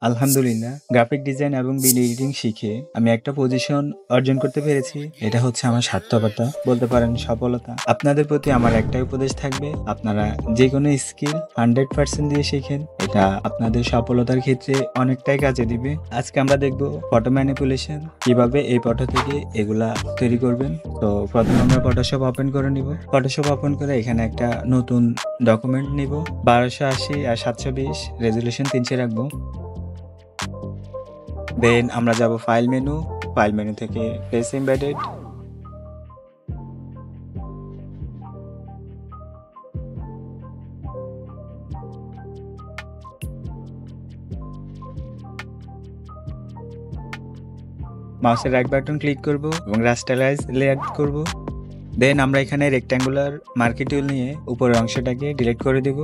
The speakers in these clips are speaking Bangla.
আলহামদুলিল্লাহ, গ্রাফিক ডিজাইন এবং ভিডিও এডিটিং শিখে আমি একটা পজিশন অর্জন করতে পেরেছি। এটা হচ্ছে আমার সার্থকতা, বলতে পারেন সফলতা। আপনাদের প্রতি আমার একটাই উপদেশ থাকবে, আপনারা যেকোনো স্কিল 100% দিয়ে শিখেন। এটা আপনাদের সফলতার ক্ষেত্রে অনেকটাই কাজে দিবে। আজকে আমরা দেখব ফটো ম্যানিপুলেশন, কিভাবে এই ফটো থেকে এগুলা তৈরি করবেন। তো প্রথমে আমরা ফটোশপ ওপেন করে নিব। ফটোশপ ওপেন করে এখানে একটা নতুন ডকুমেন্ট নিব। 1280 আর 720 রেজুলেশন 300 রাখবো। দেন আমরা যাব ফাইল মেনু থেকে প্লেস এমবেডেড। মাউসের রাইট বাটন ক্লিক করব এবং রাস্টারাইজ লেয়ার করব। দেন আমরা এখানে রেক্ট্যাঙ্গুলার মার্কি টুল নিয়ে উপরের অংশটাকে ডিলিট করে দেব।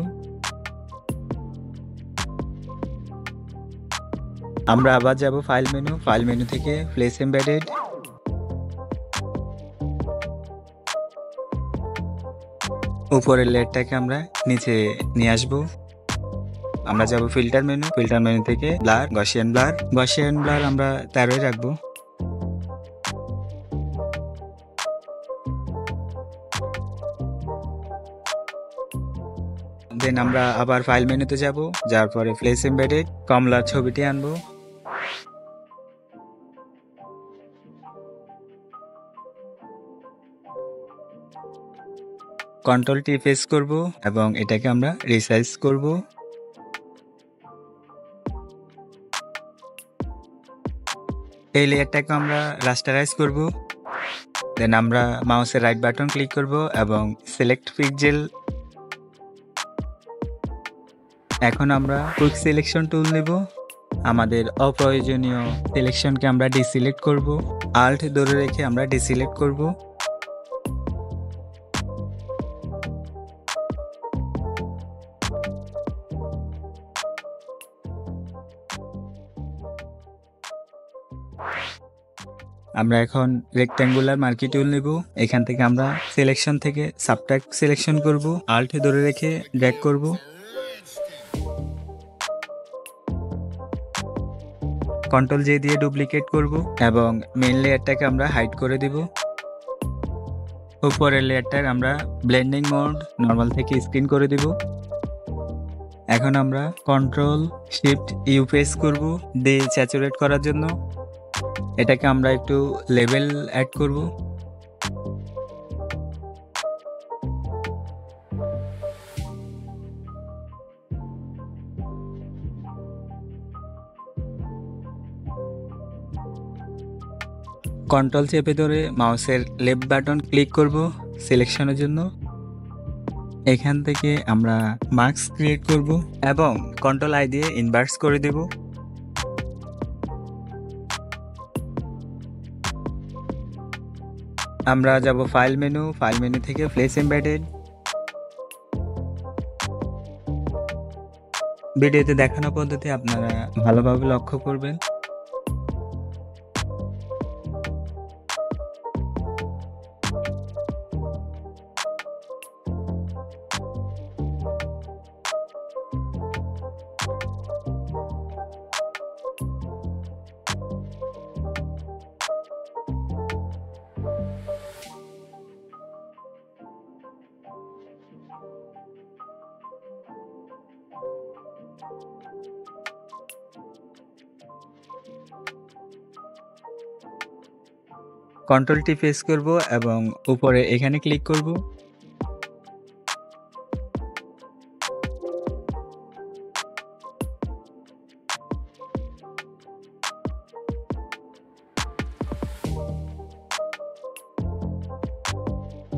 আমরা আবার যাব ফাইল মেনু থেকে প্লেস এমবেডেড। উপরের লেয়ারটাকে আমরা নিচে নিয়ে আসব। আমরা যাব ফিল্টার মেনু থেকে ব্লার, গসিয়ান ব্লার আমরা 13 রাখবো। দেন আমরা আবার ফাইল মেনুতে যাব, যার পরে প্লেস এমবেডেড কমলার ছবিটি আনবো। কন্ট্রোল টি প্রেস করব এবং এটাকে আমরা রিসাইজ করব। এই লেয়ারটাকে আমরা রাস্টারাইজ করব। দেন আমরা মাউসের রাইট বাটন ক্লিক করব এবং সিলেক্ট পিক্সেল। এখন আমরা কুইক সিলেকশন টুল নেব। আমাদের অপ্রয়োজনীয় সিলেকশনকে আমরা ডিসিলেক্ট করব। আল্ট ধরে রেখে আমরা ডিসিলেক্ট করব। আমরা এখন রেক্ট্যাঙ্গুলার মার্কি টুল নেব। এখান থেকে আমরা সিলেকশন থেকে সাবট্রাক্ট সিলেকশন করব। আল্ট ধরে রেখে ড্র্যাগ করব। কন্ট্রোল জে দিয়ে ডুপ্লিকেট করব এবং মেইন লেয়ারটাকে আমরা হাইড করে দিব। উপরের লেয়ারটাকে আমরা ব্লেন্ডিং মোড নরমাল থেকে স্ক্রিন করে দিব। এখন আমরা কন্ট্রোল শিফট ইউ প্রেস করব ডে স্যাচুরেট করার জন্য। এটাকে আমরা একটু লেভেল অ্যাড করব। কন্ট্রোল চেপে ধরে মাউসের লেফট বাটন ক্লিক করব সিলেকশনের জন্য। এখান থেকে আমরা মার্কস ক্রিয়েট করব এবং কন্ট্রোল আই দিয়ে ইনভার্স করে দেব। আমরা যাব ফাইল মেনু থেকে প্লেস এমবেডেড। ভিডিওতে দেখানো পদ্ধতি আপনারা ভালোভাবে লক্ষ্য করবেন। কন্ট্রোল টি প্রেস করব এবং উপরে এখানে ক্লিক করব।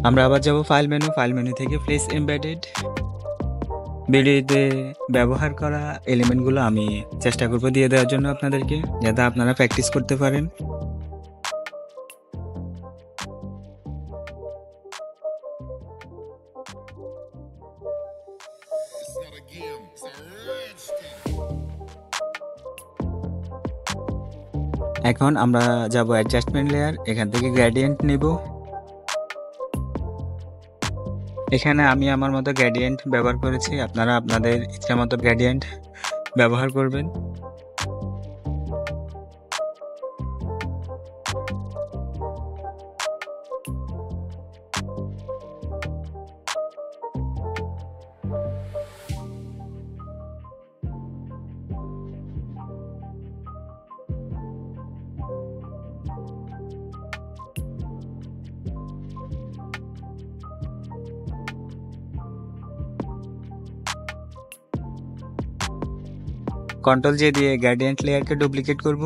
আমরা আবার যাব ফাইল মেনু থেকে প্লেস এমবেডেড। ভিডিওতে ব্যবহার করা এলিমেন্টগুলো আমি চেষ্টা করব দিয়ে দেওয়ার জন্য আপনাদেরকে, যাতে আপনারা প্র্যাকটিস করতে পারেন। এখন আমরা যাব অ্যাডজাস্টমেন্ট লেয়ার, এখান থেকে গ্রেডিয়েন্ট নেব। এখানে আমি আমার মতো গ্রেডিয়েন্ট ব্যবহার করেছি, আপনারা আপনাদের ইচ্ছা মতো গ্রেডিয়েন্ট ব্যবহার করবেন। কন্ট্রোল জে দিয়ে গ্রেডিয়েন্ট লেয়ারকে ডুপ্লিকেট করব।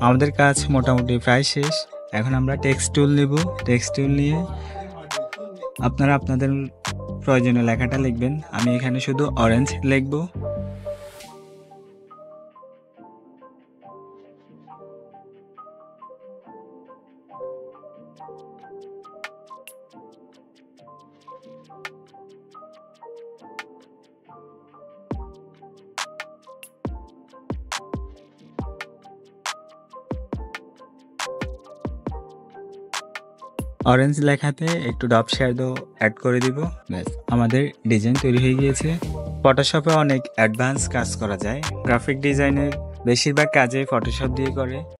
আমাদের কাজ মোটামুটি প্রায় শেষ। এখন আমরা টেক্সট টুল নেব। টেক্সট টুল নিয়ে আপনারা আপনাদের প্রয়োজনীয় লেখাটা লিখবেন। আমি এখানে শুধু অরেঞ্জ লিখব। অরেঞ্জ লেখাতে একটু ডপ শ্যাডো অ্যাড করে দিব। ব্যাস, আমাদের ডিজাইন তৈরি হয়ে গিয়েছে। ফটোশপে অনেক অ্যাডভান্স কাজ করা যায়। গ্রাফিক ডিজাইনের বেশিরভাগ কাজে ফটোশপ দিয়ে করে।